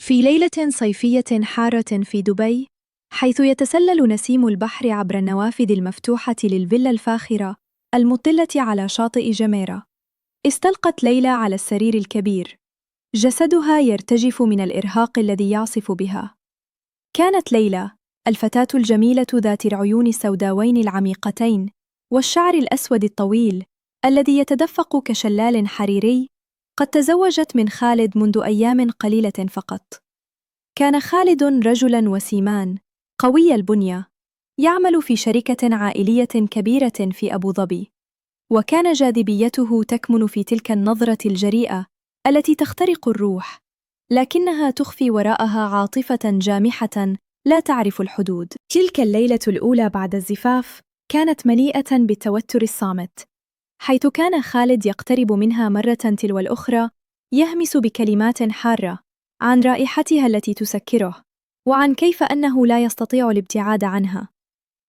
في ليلة صيفية حارة في دبي، حيث يتسلل نسيم البحر عبر النوافذ المفتوحة للفيلا الفاخرة المطلة على شاطئ جميرة، استلقت ليلى على السرير الكبير، جسدها يرتجف من الإرهاق الذي يعصف بها. كانت ليلى، الفتاة الجميلة ذات العيون السوداوين العميقتين والشعر الأسود الطويل الذي يتدفق كشلال حريري، قد تزوجت من خالد منذ أيام قليلة فقط. كان خالد رجلاً وسيماً، قوي البنية، يعمل في شركة عائلية كبيرة في أبو ظبي، وكان جاذبيته تكمن في تلك النظرة الجريئة التي تخترق الروح، لكنها تخفي وراءها عاطفة جامحة لا تعرف الحدود. تلك الليلة الأولى بعد الزفاف كانت مليئة بالتوتر الصامت، حيث كان خالد يقترب منها مرة تلو الأخرى، يهمس بكلمات حارة عن رائحتها التي تسكره، وعن كيف أنه لا يستطيع الابتعاد عنها.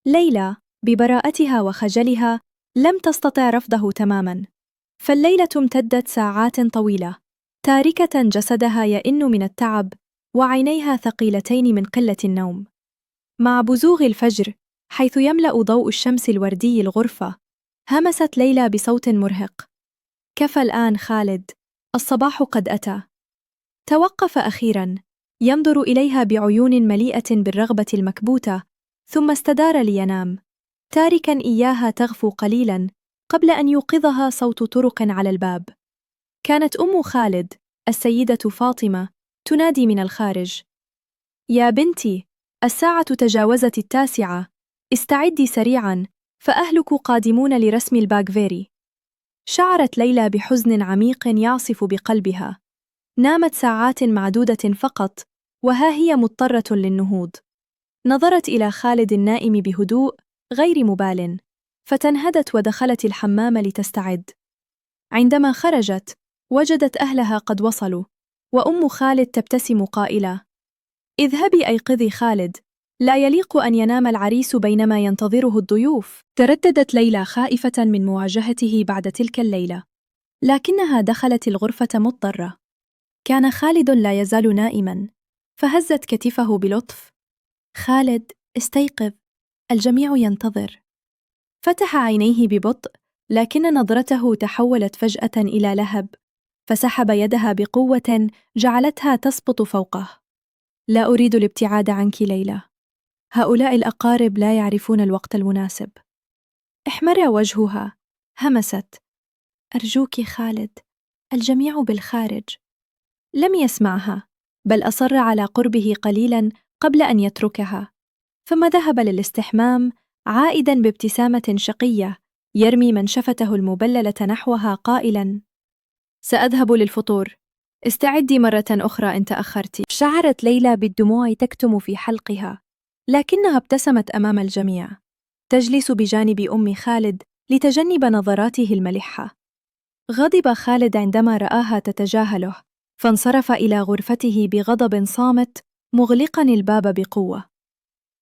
ليلى ببراءتها وخجلها لم تستطع رفضه تماماً، فالليلة امتدت ساعات طويلة، تاركة جسدها يئن من التعب وعينيها ثقيلتين من قلة النوم. مع بزوغ الفجر، حيث يملأ ضوء الشمس الوردي الغرفة، همست ليلى بصوت مرهق: كفى الآن خالد، الصباح قد أتى. توقف أخيراً، ينظر إليها بعيون مليئة بالرغبة المكبوتة، ثم استدار لينام، تاركاً إياها تغفو قليلاً قبل أن يوقظها صوت طرق على الباب. كانت أم خالد، السيدة فاطمة، تنادي من الخارج: يا بنتي، الساعة تجاوزت 9، استعدي سريعاً، فأهلك قادمون لرسم الباغفيري. شعرت ليلى بحزن عميق يعصف بقلبها. نامت ساعات معدودة فقط، وها هي مضطرة للنهوض. نظرت إلى خالد النائم بهدوء غير مبال، فتنهدت ودخلت الحمام لتستعد. عندما خرجت، وجدت أهلها قد وصلوا، وأم خالد تبتسم قائلة: اذهبي أيقظي خالد، لا يليق أن ينام العريس بينما ينتظره الضيوف. ترددت ليلى خائفة من مواجهته بعد تلك الليلة، لكنها دخلت الغرفة مضطرة. كان خالد لا يزال نائماً، فهزت كتفه بلطف: خالد، استيقظ، الجميع ينتظر. فتح عينيه ببطء، لكن نظرته تحولت فجأة إلى لهب، فسحب يدها بقوة جعلتها تسقط فوقه. لا أريد الابتعاد عنك ليلى، هؤلاء الأقارب لا يعرفون الوقت المناسب. احمر وجهها، همست: أرجوك خالد، الجميع بالخارج. لم يسمعها، بل أصر على قربه قليلاً قبل أن يتركها، ثم ذهب للاستحمام، عائداً بابتسامة شقية يرمي منشفته المبللة نحوها قائلاً: سأذهب للفطور، استعدي مرة أخرى إن تأخرت. شعرت ليلى بالدموع تكتم في حلقها، لكنها ابتسمت أمام الجميع، تجلس بجانب أم خالد لتجنب نظراته الملحة. غضب خالد عندما رآها تتجاهله، فانصرف إلى غرفته بغضب صامت، مغلقاً الباب بقوة.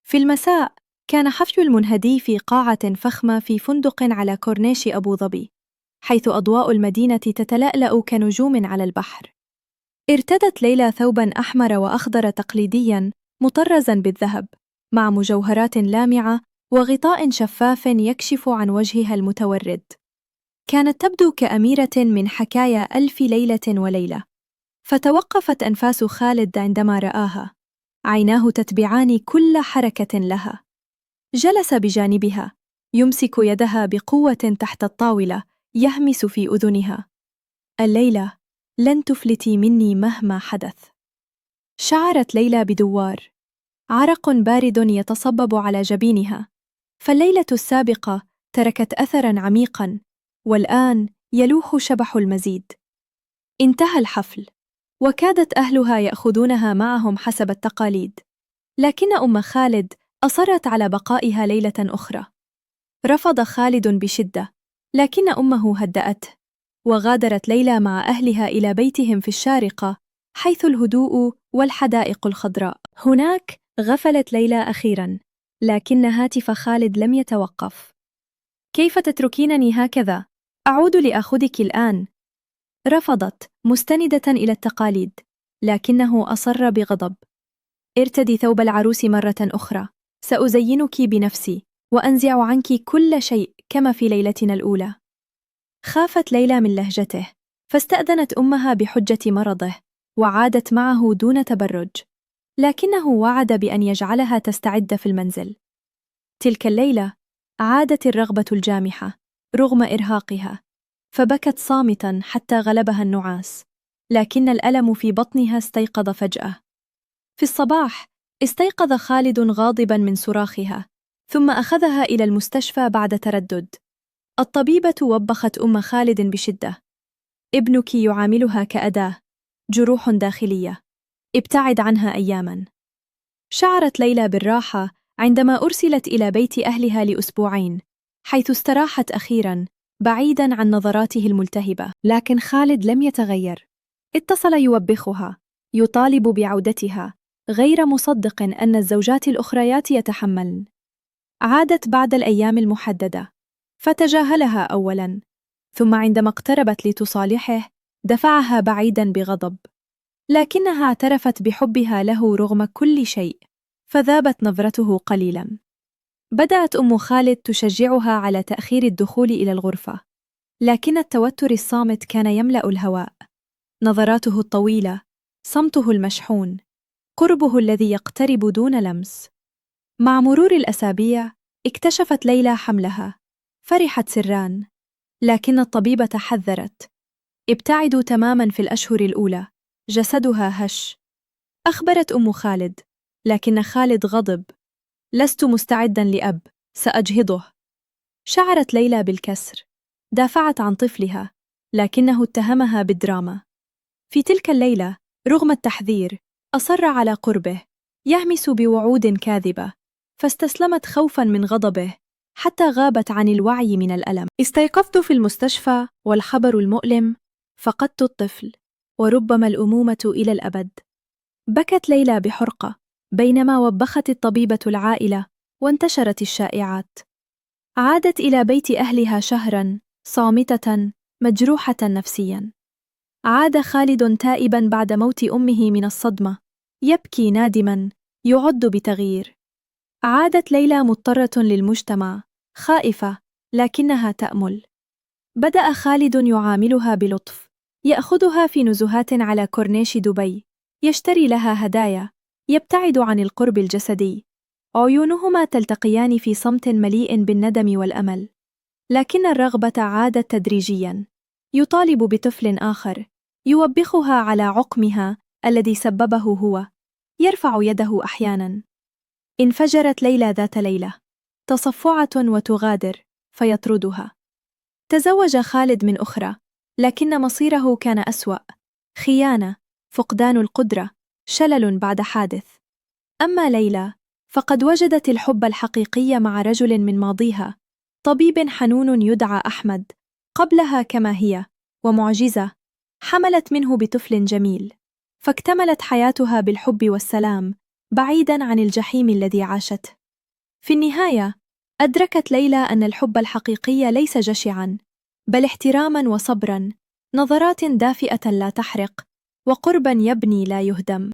في المساء، كان حفل المنهدي في قاعة فخمة في فندق على كورنيش أبو ظبي، حيث أضواء المدينة تتلألأ كنجوم على البحر. ارتدت ليلى ثوباً أحمر وأخضر تقليدياً مطرزاً بالذهب، مع مجوهرات لامعة وغطاء شفاف يكشف عن وجهها المتورد. كانت تبدو كأميرة من حكايا ألف ليلة وليلة. فتوقفت أنفاس خالد عندما رآها، عيناه تتبعان كل حركة لها. جلس بجانبها، يمسك يدها بقوة تحت الطاولة، يهمس في أذنها: الليلة لن تفلتي مني مهما حدث. شعرت ليلى بدوار، عرق بارد يتصبب على جبينها، فالليلة السابقة تركت أثراً عميقاً، والآن يلوح شبح المزيد. انتهى الحفل، وكادت أهلها يأخذونها معهم حسب التقاليد، لكن أم خالد أصرت على بقائها ليلة أخرى. رفض خالد بشدة، لكن أمه هدأته، وغادرت ليلى مع أهلها إلى بيتهم في الشارقة، حيث الهدوء والحدائق الخضراء. هناك غفلت ليلى أخيراً، لكن هاتف خالد لم يتوقف. كيف تتركينني هكذا؟ أعود لآخذك الآن. رفضت، مستندة إلى التقاليد، لكنه أصر بغضب. ارتدي ثوب العروس مرة أخرى، سأزينك بنفسي وأنزع عنك كل شيء كما في ليلتنا الأولى. خافت ليلى من لهجته، فاستأذنت أمها بحجة مرضه، وعادت معه دون تبرج، لكنه وعد بأن يجعلها تستعد في المنزل. تلك الليلة عادت الرغبة الجامحة رغم إرهاقها، فبكت صامتا حتى غلبها النعاس، لكن الألم في بطنها استيقظ فجأة. في الصباح استيقظ خالد غاضبا من صراخها، ثم أخذها إلى المستشفى بعد تردد. الطبيبة وبخت أم خالد بشدة: ابنك يعاملها كأداة، جروح داخلية، ابتعد عنها أياما. شعرت ليلى بالراحة عندما أرسلت إلى بيت أهلها لأسبوعين، حيث استراحت أخيراً بعيداً عن نظراته الملتهبة. لكن خالد لم يتغير، اتصل يوبخها، يطالب بعودتها، غير مصدق أن الزوجات الأخريات يتحملن. عادت بعد الأيام المحددة، فتجاهلها أولاً، ثم عندما اقتربت لتصالحه دفعها بعيداً بغضب، لكنها اعترفت بحبها له رغم كل شيء، فذابت نظرته قليلاً. بدأت أم خالد تشجعها على تأخير الدخول إلى الغرفة، لكن التوتر الصامت كان يملأ الهواء. نظراته الطويلة، صمته المشحون، قربه الذي يقترب دون لمس. مع مرور الأسابيع اكتشفت ليلى حملها، فرحت سران، لكن الطبيبة حذرت: ابتعدوا تماماً في الأشهر الأولى، جسدها هش. أخبرت أم خالد، لكن خالد غضب: لست مستعداً لأب، سأجهضه. شعرت ليلى بالكسر، دافعت عن طفلها، لكنه اتهمها بالدراما. في تلك الليلة رغم التحذير أصر على قربه، يهمس بوعود كاذبة، فاستسلمت خوفاً من غضبه حتى غابت عن الوعي من الألم. استيقظت في المستشفى والخبر المؤلم: فقدت الطفل، وربما الأمومة إلى الأبد. بكت ليلى بحرقة بينما وبخت الطبيبة العائلة وانتشرت الشائعات. عادت إلى بيت أهلها شهراً صامتة مجروحة نفسياً. عاد خالد تائباً بعد موت أمه من الصدمة، يبكي نادماً، يعد بتغيير. عادت ليلى مضطرة للمجتمع، خائفة لكنها تأمل. بدأ خالد يعاملها بلطف، يأخذها في نزهات على كورنيش دبي، يشتري لها هدايا، يبتعد عن القرب الجسدي. عيونهما تلتقيان في صمت مليء بالندم والأمل، لكن الرغبة عادت تدريجياً. يطالب بطفل آخر، يوبخها على عقمها الذي سببه هو، يرفع يده أحياناً. انفجرت ليلى ذات ليلة، تصفعة وتغادر، فيطردها. تزوج خالد من أخرى، لكن مصيره كان أسوأ: خيانة، فقدان القدرة، شلل بعد حادث. أما ليلى فقد وجدت الحب الحقيقي مع رجل من ماضيها، طبيب حنون يدعى أحمد، قبلها كما هي، ومعجزة، حملت منه بطفل جميل، فاكتملت حياتها بالحب والسلام بعيداً عن الجحيم الذي عاشته. في النهاية أدركت ليلى أن الحب الحقيقي ليس جشعاً، بل احتراماً وصبراً، نظرات دافئة لا تحرق، وقرباً يبني لا يهدم.